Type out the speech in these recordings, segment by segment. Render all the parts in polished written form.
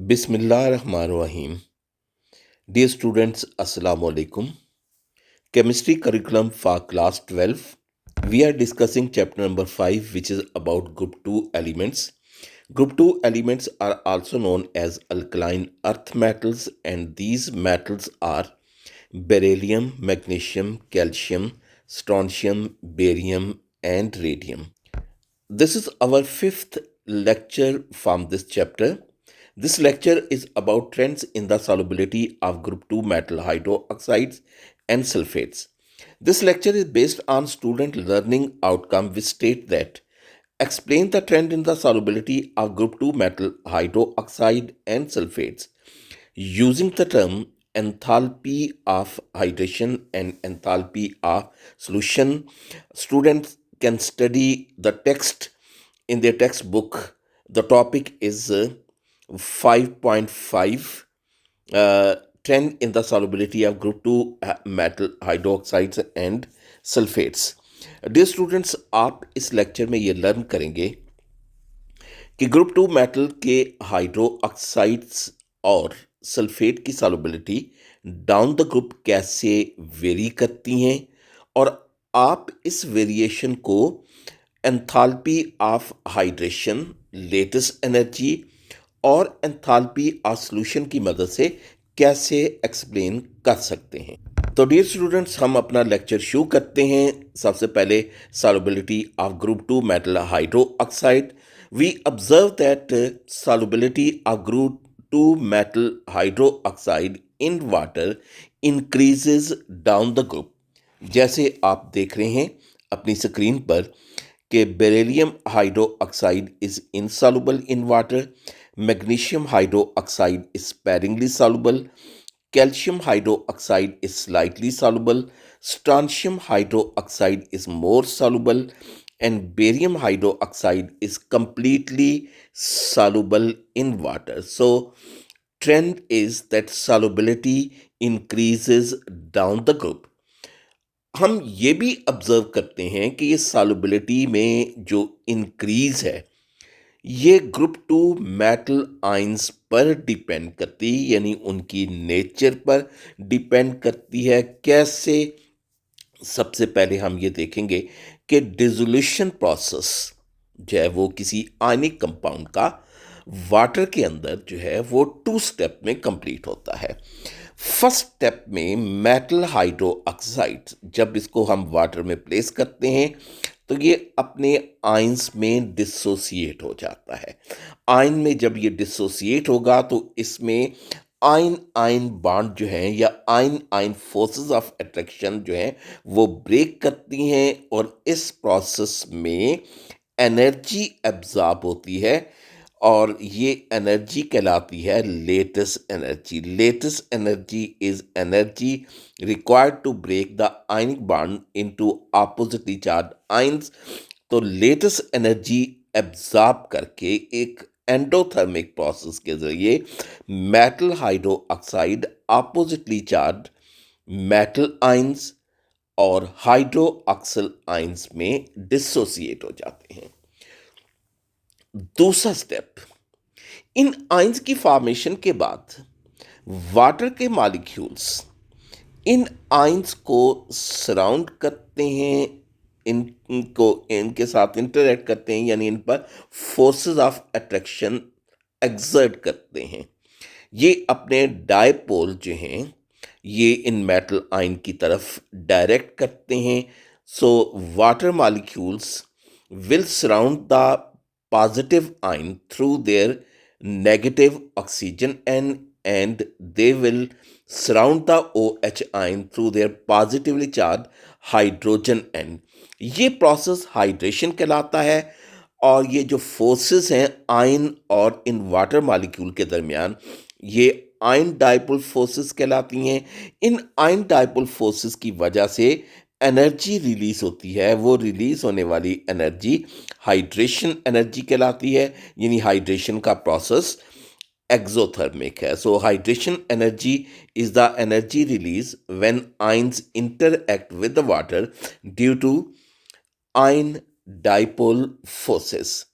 Bismillahirrahmanirrahim. Dear students, Assalamu alaikum. Chemistry curriculum for class 12. We are discussing chapter number 5, which is about group 2 elements. Group 2 elements are also known as alkaline earth metals, and these metals are beryllium, magnesium, calcium, strontium, barium, and radium. This is our fifth lecture from this chapter. This lecture is about trends in the solubility of group 2 metal hydroxides and sulfates. This lecture is based on student learning outcome which state that explain the trend in the solubility of group 2 metal hydroxide and sulfates using the term enthalpy of hydration and enthalpy of solution. Students can study the text in their textbook. The topic is 5.5 uh, trend in the solubility of group 2 metal hydroxides and sulphates. Dear students, आप इस lecture में ये learn करेंगे कि group 2 metal के hydroxides और sulphate की solubility down the group कैसे वेरी करती हैं, और आप इस वेरिएशन को enthalpy of hydration, lattice energy और एंथैल्पी ऑफ सॉल्यूशन की मदद से कैसे एक्सप्लेन कर सकते हैं. तो डियर स्टूडेंट्स, हम अपना लेक्चर शुरू करते हैं. सबसे पहले solubility of group 2 metal hydroxide. We observe that solubility of group 2 metal hydroxide in water increases down the group. जैसे आप देख रहे हैं अपनी स्क्रीन पर कि beryllium hydroxide is insoluble in water, magnesium hydroxide is sparingly soluble, calcium hydroxide is slightly soluble, strontium hydroxide is more soluble, and barium hydroxide is completely soluble in water. So trend is that solubility increases down the group. हम ये भी observe करते हैं कि ये solubility में जो increase है ये ग्रुप 2 मेटल आयंस पर डिपेंड करती है, यानी उनकी नेचर पर डिपेंड करती है. कैसे? सबसे पहले हम ये देखेंगे कि डिसोल्यूशन प्रोसेस जो है वो किसी आयनिक कंपाउंड का वाटर के अंदर जो है वो 2 स्टेप में कंप्लीट होता है. फर्स्ट स्टेप में मेटल हाइड्रोक्साइड, जब इसको हम वाटर में प्लेस करते हैं तो ये अपने आयंस में डिसोसिएट हो जाता है. आयन में जब ये डिसोसिएट होगा तो इसमें आयन आयन बॉन्ड जो हैं या ion ion forces of attraction जो हैं वो ब्रेक करती हैं, और इस प्रोसेस में एनर्जी एब्जॉर्ब होती है, और ये एनर्जी कहलाती है lattice energy. Lattice energy is energy required to break the ionic bond into oppositely charge ions. तो लेटेस्ट एनर्जी एब्जॉर्ब करके एक एंडोथर्मिक प्रोसेस के जरिए metal hydroxide oppositely charge metal ions और हाइड्रोक्सिल आयंस में डिसोसिएट हो जाते हैं. दूसरा स्टेप, इन आयंस की फॉर्मेशन के बाद वाटर के मॉलिक्यूल्स इन आयंस को सराउंड करते हैं, इनको इनके साथ इंटरैक्ट करते हैं, यानी इन पर फोर्सेस ऑफ अट्रैक्शन एक्सर्ट करते हैं. ये अपने डायपोल जो हैं ये इन मेटल आयन की तरफ डायरेक्ट करते हैं. So water molecules will surround the positive ion through their negative oxygen and they will surround the OH ion through their positively charged hydrogen end. ये प्रोसेस हाइड्रेशन कहलाता है, और ये जो फोर्सेस हैं आयन और इन वाटर मॉलिक्यूल के दरमियान ये आयन डायपोल फोर्सेस कहलाती हैं. इन आयन डायपोल फोर्सेस की वजह से एनर्जी रिलीज होती है. वो रिलीज होने वाली एनर्जी हाइड्रेशन एनर्जी कहलाती है, यानी हाइड्रेशन का प्रोसेस एक्सोथर्मिक है. So hydration energy is the energy release when ions interact with the water due to ion dipole forces.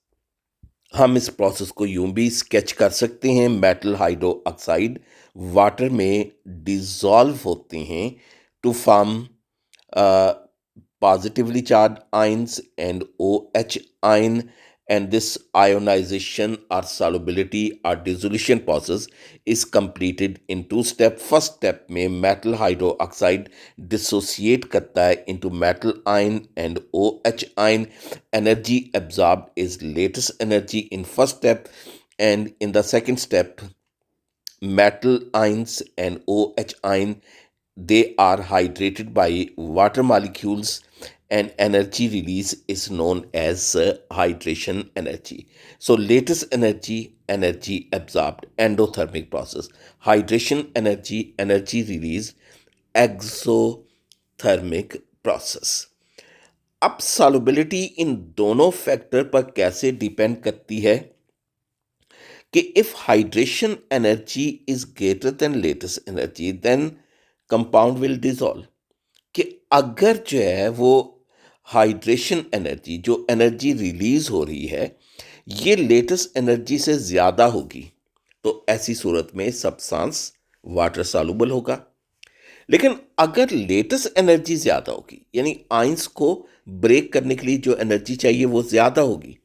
हम इस प्रोसेस को यूं भी स्केच कर सकते हैं। मेटल हाइड्रो ऑक्साइड वाटर में डिसॉल्व होते हैं to form positively charged ions and OH ion, and this ionization or solubility or dissolution process is completed in two step. First step में metal hydroxide dissociate करता है into metal ion and OH ion. Energy absorbed is latest energy in first step, and in the second step metal ions and OH ion, they are hydrated by water molecules, and energy release is known as hydration energy. So latest energy, energy absorbed, endothermic process. Hydration energy, energy release, exothermic process. अब solubility इन दोनों factor पर कैसे depend करती है कि if hydration energy is greater than lattice energy then compound will dissolve. कि अगर जो है वो हाइड्रेशन एनर्जी जो एनर्जी रिलीज हो रही है ये लेटेस्ट एनर्जी से ज़्यादा होगी तो ऐसी सूरत में सब्सटेंस वाटर सॉल्युबल होगा। लेकिन अगर लेटेस्ट एनर्जी ज़्यादा होगी यानी आइंस को ब्रेक करने के लिए जो एनर्जी चाहिए वो ज़्यादा होगी,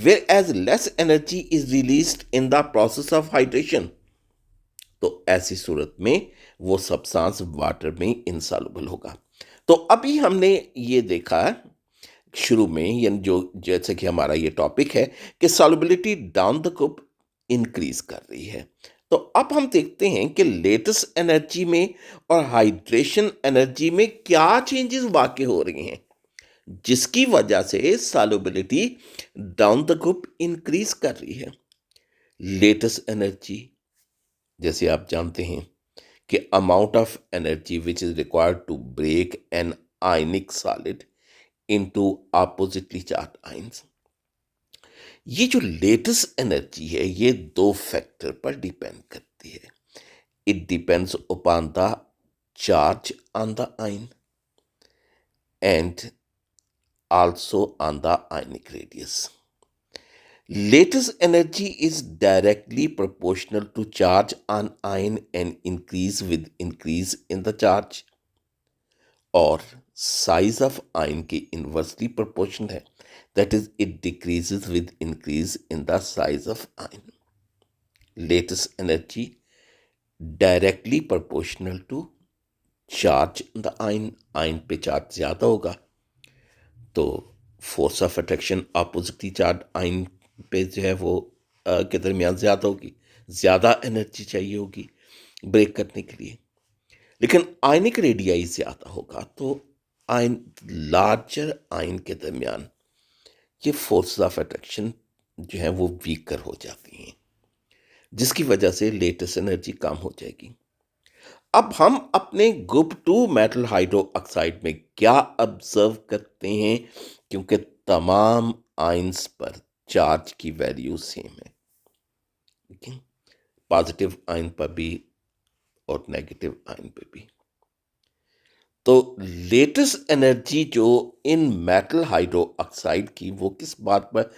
whereas less energy is released in the process of hydration, तो ऐसी सूरत में वो सब्सटेंस वाटर में इनसॉल्युबल होगा। तो अभी हमने ये देखा शुरू में यानी जो जैसे कि हमारा ये टॉपिक है कि solubility down the group increase कर रही है। तो अब हम देखते हैं कि लेटेस्ट एनर्जी में और हाइड्रेशन एनर्जी में क्या चेंजेस वाकई हो रही हैं जिसकी वजह से solubility down the group increase कर रही है। लेटेस्ट एनर्जी जैसे आप जानते हैं कि amount of energy which is required to break an ionic solid into oppositely charge ions. ये जो लेटेस्ट एनर्जी है ये दो फैक्टर पर डिपेंड करती है। It depends upon the charge on the ion and also on the ionic radius. Latest energy is directly proportional to charge on ion and increase with increase in the charge, और size of ion के inversely proportional है, that is it decreases with increase in the size of ion. Latest energy directly proportional to charge the ion, ion पे charge ज़्यादा होगा तो force of attraction oppositely charge ion पे जो है वो के दरमियान ज़्यादा होगी, ज़्यादा एनर्जी चाहिए होगी ब्रेक करने के लिए। लेकिन आयनिक रेडियाई ज़्यादा होगा तो आयन लार्जर आयन के दरमियान ये फोर्स ऑफ अट्रैक्शन जो है वो वीकर हो जाती हैं जिसकी वजह से लेटेस्ट एनर्जी कम हो जाएगी। अब हम अपने group two metal hydroxide में क्या ऑब्जर्व करते हैं क्योंकि तमाम आयंस पर चार्ज की वैल्यू सेम है, ठीक है, पॉजिटिव आयन पर भी और नेगेटिव आयन पे भी। तो लेटेस्ट एनर्जी जो इन मेटल हाइड्रो ऑक्साइड की वो किस बात पर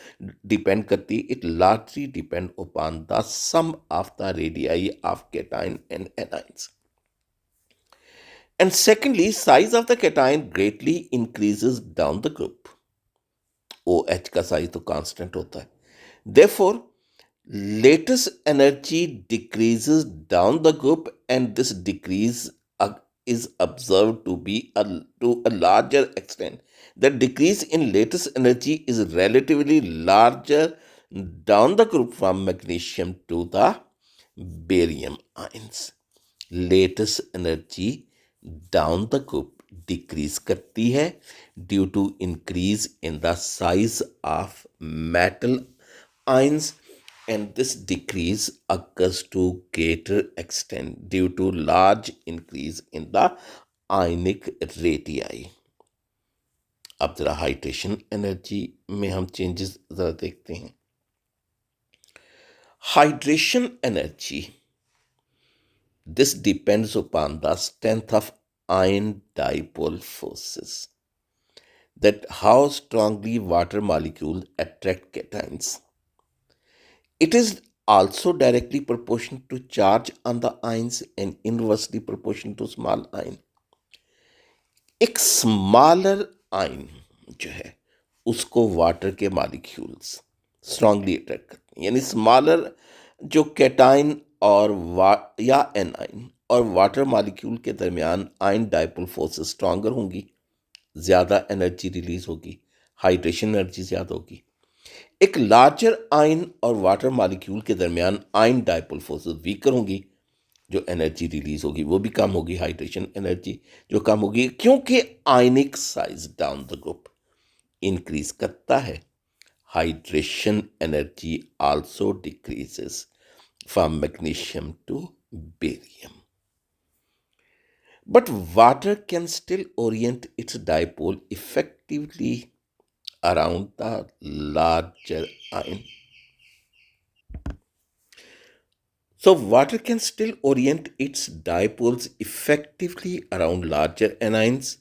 डिपेंड करती है? It largely depend upon the sum of the radii of cation and anions. And secondly, size of the cation greatly increases down the group. OH का size तो कांस्टेंट होता है। Therefore, latest energy decreases down the group, and this decrease is observed to be to a larger extent. The decrease in latest energy is relatively larger down the group from magnesium to the barium ions. Latest energy down the group decrease करती है due to increase in the size of metal ions, and this decrease occurs to greater extent due to large increase in the ionic radii. अब जरा hydration energy में हम changes जरा देखते हैं। Hydration energy, this depends upon the strength of ion dipole forces, that how strongly water molecules attract cations. It is also directly proportional to charge on the ions and inversely proportional to small ion. एक smaller ion जो है उसको water के molecules strongly attract करते हैं, यानी smaller जो cation और या एनाइन और वाटर मॉलिक्यूल के दरमियान आयन डाइपोल फोर्सेस स्ट्रांगर होंगी, ज़्यादा एनर्जी रिलीज होगी, हाइड्रेशन एनर्जी ज़्यादा होगी। एक लार्जर आयन और वाटर मॉलिक्यूल के दरमियान आयन डाइपोल फोर्सेस वीकर होंगी, जो एनर्जी रिलीज होगी वो भी कम होगी, हाइड्रेशन एनर्जी जो कम होगी, क्योंकि ionic size down the group increase करता है। Hydration energy also decreases from magnesium to barium, but water can still orient its dipole effectively around the larger ion. So, water can still orient its dipoles effectively around larger anions.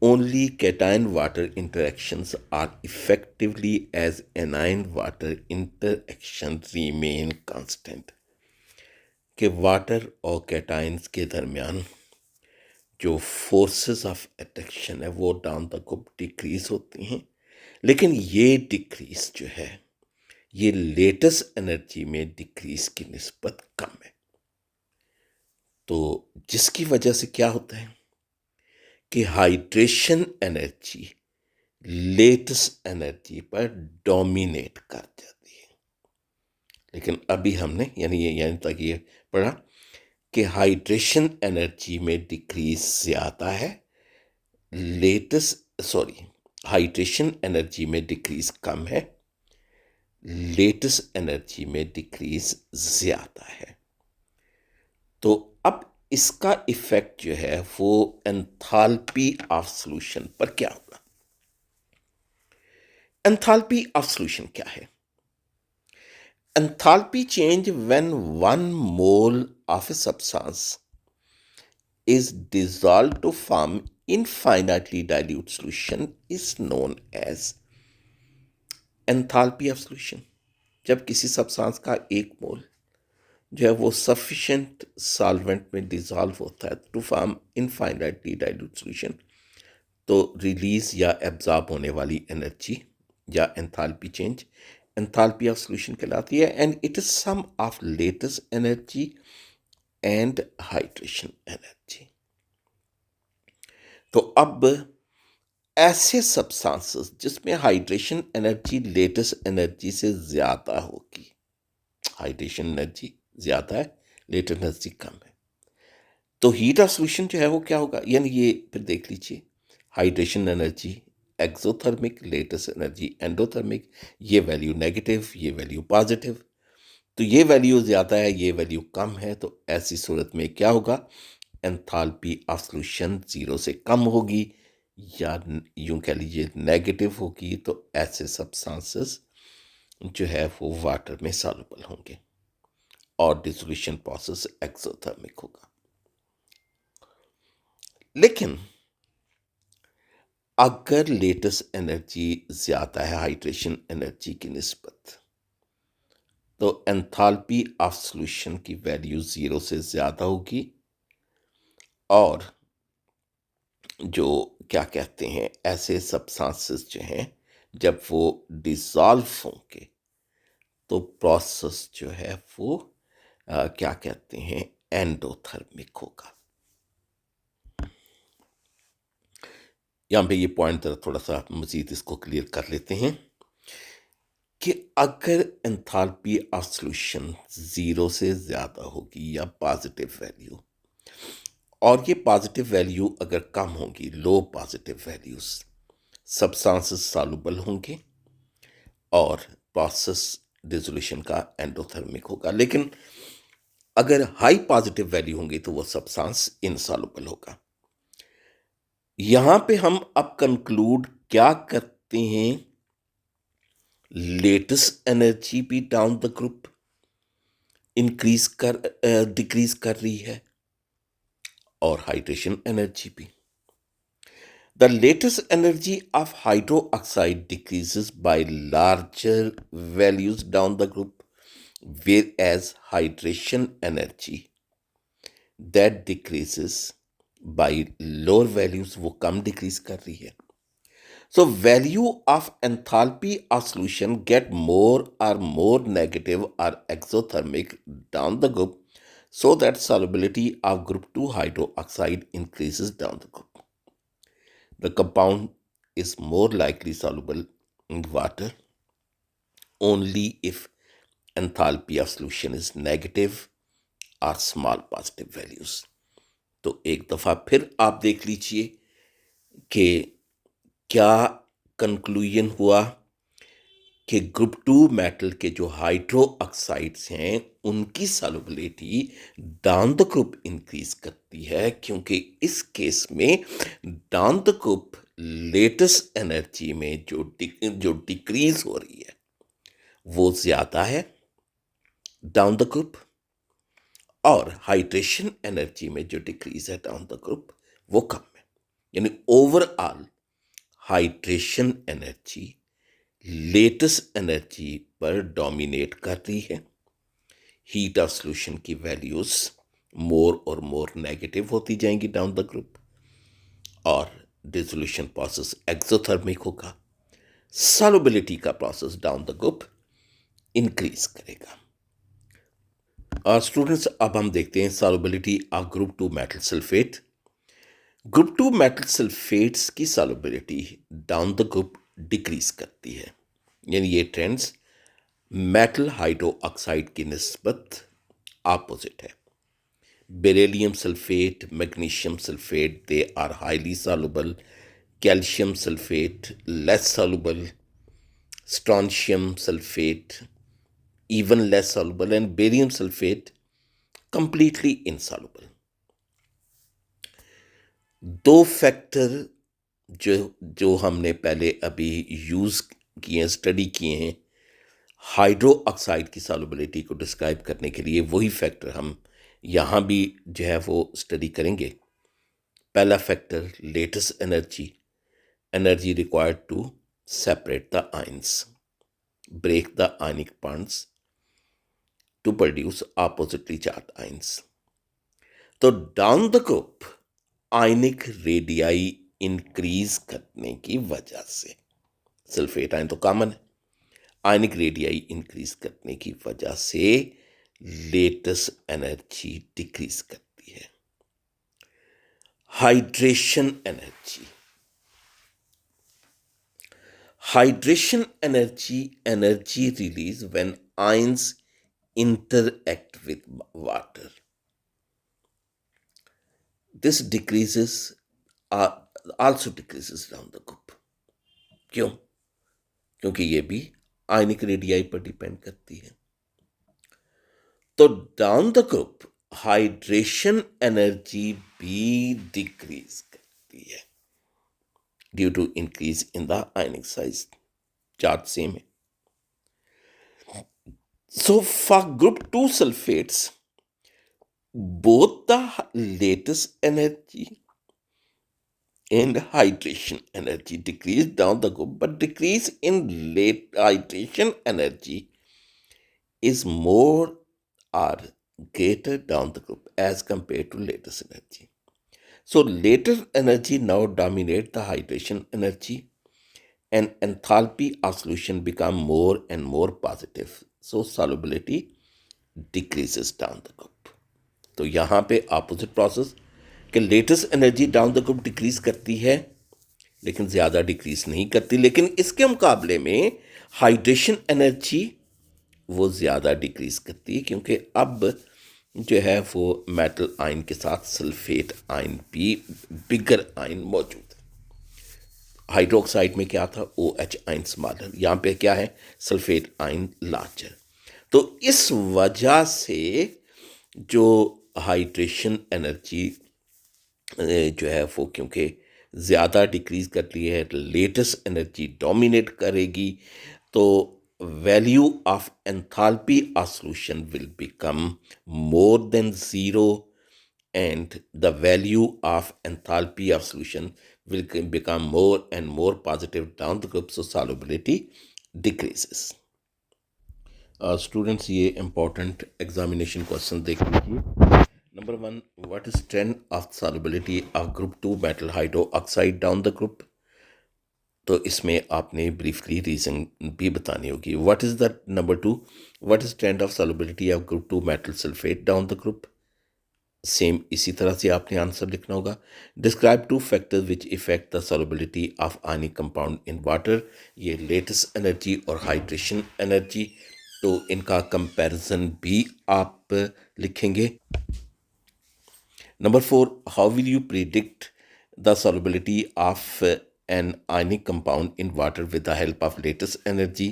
Only cation water interactions are effectively as anion water interactions remain constant. कि water और cations के दरमियान जो forces of attraction है वो down the group decrease होती हैं, लेकिन ये डिक्रीज जो है ये लेटेस्ट एनर्जी में डिक्रीज की निस्बत कम है। तो जिसकी वजह से क्या होता है कि हाइड्रेशन एनर्जी लेटेस्ट एनर्जी पर डोमिनेट कर जाती है। लेकिन अभी हमने यानी तक ये पढ़ा कि हाइड्रेशन एनर्जी में डिक्रीज ज़्यादा है, हाइड्रेशन एनर्जी में डिक्रीज कम है, लेटेस्ट एनर्जी में डिक्रीज ज़्यादा है। तो अब इसका इफेक्ट जो है वो एंथैल्पी ऑफ सॉल्यूशन पर क्या होगा। एंथैल्पी ऑफ सॉल्यूशन क्या है? Enthalpy change when 1 mole of a substance is dissolved to form infinitely dilute solution is known as enthalpy of solution. जब किसी सब्सटेंस का 1 मोल जो है वो सफिशेंट सॉल्वेंट में डिजॉल्व होता है to form infinitely dilute solution, तो रिलीज या एब्जॉर्ब होने वाली एनर्जी या enthalpy change enthalpy of solution कहलाती है। And it is sum of lattice energy and hydration energy. तो अब ऐसे सब्सटेंसेस जिसमें हाइड्रेशन एनर्जी लेटेस्ट एनर्जी से ज़्यादा होगी, हाइड्रेशन एनर्जी ज़्यादा है, लेटेस्ट एनर्जी कम है, तो हीट ऑफ सॉल्यूशन जो है वो क्या होगा। यानी ये फिर देख लीजिए, hydration energy exothermic, latest energy endothermic, ये वैल्यू नेगेटिव, ये वैल्यू पॉजिटिव। तो ये वैल्यू ज़्यादा है, ये वैल्यू कम है, तो ऐसी सूरत में क्या होगा, एंथैल्पी ऑफ सॉल्यूशन 0 से कम होगी या यूं कह लीजिए नेगेटिव होगी। तो ऐसे सब्सटेंसेस जो है वो वाटर में सॉल्युबल होंगे और डिसोल्यूशन प्रोसेस एक्सोथर्मिक होगा। लेकिन अगर लेटेस्ट एनर्जी ज़्यादा है हाइड्रेशन एनर्जी की निस्बत, तो एंथैल्पी ऑफ सॉल्यूशन की वैल्यू 0 से ज़्यादा होगी और जो क्या कहते हैं ऐसे सब्सटेंसेस जो हैं जब वो डिसॉल्व होंगे तो प्रोसेस जो है वो क्या कहते हैं एंडोथर्मिक होगा। यहाँ पे ये पॉइंट थोड़ा सा मज़ीद इसको क्लियर कर लेते हैं कि अगर एंथैल्पी ऑफ सॉल्यूशन 0 से ज़्यादा होगी या पॉजिटिव वैल्यू, और ये पॉजिटिव वैल्यू अगर कम होगी, लो पॉजिटिव वैल्यूज, सब्सटेंसेस सॉल्युबल होंगे और प्रोसेस डिसोल्यूशन का एंडोथर्मिक होगा। लेकिन अगर हाई पॉजिटिव वैल्यू होंगी तो वो सब्सटेंस इनसॉल्युबल होगा। यहां पे हम अब कंक्लूड क्या करते हैं, लेटेस्ट एनर्जी भी डाउन द ग्रुप डिक्रीज कर रही है और हाइड्रेशन एनर्जी भी। The latest energy of hydroxide decreases by larger values down the group, whereas hydration energy that decreases by lower values वो कम decrease कर रही है. So value of enthalpy of solution get more or more negative or exothermic down the group, so that solubility of group 2 hydroxide increases down the group. The compound is more likely soluble in water only if enthalpy of solution is negative or small positive values. तो एक दफ़ा फिर आप देख लीजिए कि क्या conclusion हुआ कि ग्रुप 2 मेटल के जो हाइड्रो ऑक्साइड्स हैं उनकी solubility down the group increase करती है, क्योंकि इस केस में down the group latest energy में जो डिक्रीज हो रही है वो ज़्यादा है डाउन द ग्रुप, और हाइड्रेशन एनर्जी में जो डिक्रीज है डाउन द ग्रुप वो कम है. यानी overall hydration energy lattice energy पर डोमिनेट कर रही है. हीट ऑफ सॉल्यूशन की वैल्यूज मोर और मोर नेगेटिव होती जाएंगी डाउन द ग्रुप, और डिसोल्यूशन प्रोसेस एक्सोथर्मिक होगा. सॉल्युबिलिटी का process down the group increase करेगा. और स्टूडेंट्स अब हम देखते हैं solubility of group 2 metal sulphate. Group 2 metal sulphates की solubility down the group decrease करती है. यानी ये ट्रेंड्स मेटल हाइड्रो ऑक्साइड की निस्बत ऑपोजिट है. Beryllium sulphate, magnesium sulphate, they are highly soluble. Calcium sulphate less soluble. Strontium sulphate even less soluble, and barium sulfate completely insoluble. दो factor जो जो हमने पहले अभी यूज़ किए, स्टडी किए हैं हाइड्रो ऑक्साइड की सॉल्युबिलिटी को डिस्क्राइब करने के लिए, वही फैक्टर हम यहाँ भी जो है वो स्टडी करेंगे. पहला factor lattice energy required to separate the ions, break the ionic bonds to produce oppositely charged ions. तो down the group ionic radii increase करने की वजह से, सल्फेट आयन तो कॉमन है, आयनिक रेडियाई इंक्रीज करने की वजह से लेटेस्ट एनर्जी डिक्रीज करती है. Hydration energy release when ions interact with water. This also decreases down the group. क्यों? क्योंकि ये भी आयनिक रेडियाई पर डिपेंड करती है. तो down the group hydration energy भी डिक्रीज करती है due to increase in the ionic size. Charge same है. So for group 2 sulfates, both the latest energy and hydration energy decrease down the group, but decrease in late hydration energy is more or greater down the group as compared to latest energy. So later energy now dominate the hydration energy, and enthalpy of solution become more and more positive. So solubility decreases down the group. तो यहाँ पे opposite process कि latest energy down the group decrease करती है लेकिन ज़्यादा decrease नहीं करती, लेकिन इसके मुकाबले में हाइड्रेशन एनर्जी वो ज़्यादा डिक्रीज करती है, क्योंकि अब जो है वो मेटल आयन के साथ सल्फेट आयन भी बिगर आयन मौजूद है. हाइड्रोक्साइड में क्या था, OH आयन स्मॉलर, यहाँ पे क्या है सल्फेट आयन लार्जर. तो इस वजह से जो हाइड्रेशन एनर्जी जो है वो क्योंकि ज़्यादा डिक्रीज कर रही है, लेटेस्ट एनर्जी डोमिनेट करेगी, तो value of enthalpy of solution will become more than zero, and the value of enthalpy of solution will become more and more positive down the group, so solubility decreases. Students, ये important examination question देख लीजिए. Number one, what is trend of solubility of group 2 metal hydroxide down the group? तो इसमें आपने briefly reason भी बतानी होगी. What is the number two, what is trend of solubility of group 2 metal sulphate down the group. Same इसी तरह से आपने आंसर लिखना होगा. Describe two factors which effect the solubility of ionic compound in water. ये latest energy और hydration energy, तो इनका कंपैरिजन भी आप लिखेंगे. Number four, how will you predict the solubility of an ionic compound in water with the help of latest energy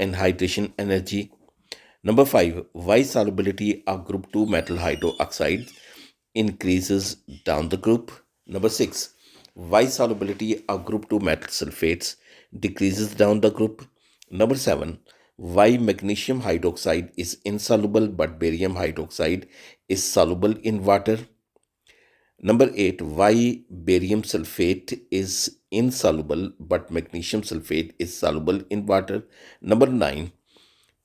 and hydration energy? Number five, why solubility of group 2 metal hydroxide increases down the group? Number six, why solubility of group 2 metal sulfates decreases down the group? Number seven, why magnesium hydroxide is insoluble but barium hydroxide is soluble in water? Number 8, why barium sulfate is insoluble but magnesium sulfate is soluble in water. Number 9,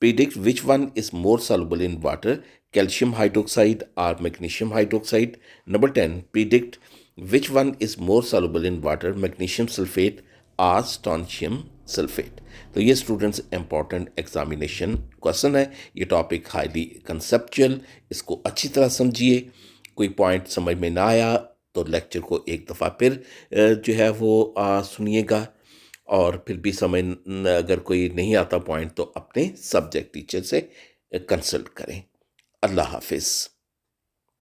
predict which one is more soluble in water, calcium hydroxide or magnesium hydroxide. Number 10, predict which one is more soluble in water, magnesium sulfate or strontium sulphate. तो ये students important examination question है. ये topic highly conceptual, इसको अच्छी तरह समझिए. कोई point समझ में ना आया तो लेक्चर को एक दफ़ा फिर जो है वो सुनिएगा, और फिर भी समझ अगर कोई नहीं आता पॉइंट तो अपने सब्जेक्ट टीचर से कंसल्ट करें. अल्लाह हाफिज़.